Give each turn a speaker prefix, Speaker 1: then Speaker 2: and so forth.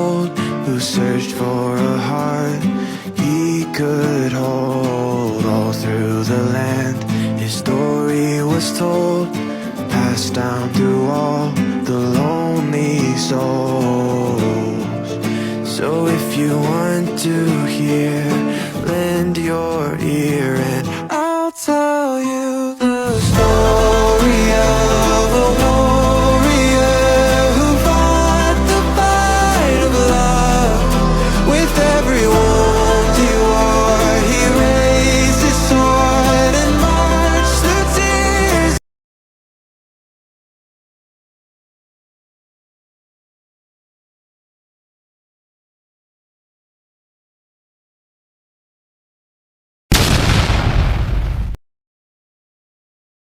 Speaker 1: old who searched for a heart he could hold. All through the land his story was told, passed down through all the lonely souls. So if you want to hear, lend your ear and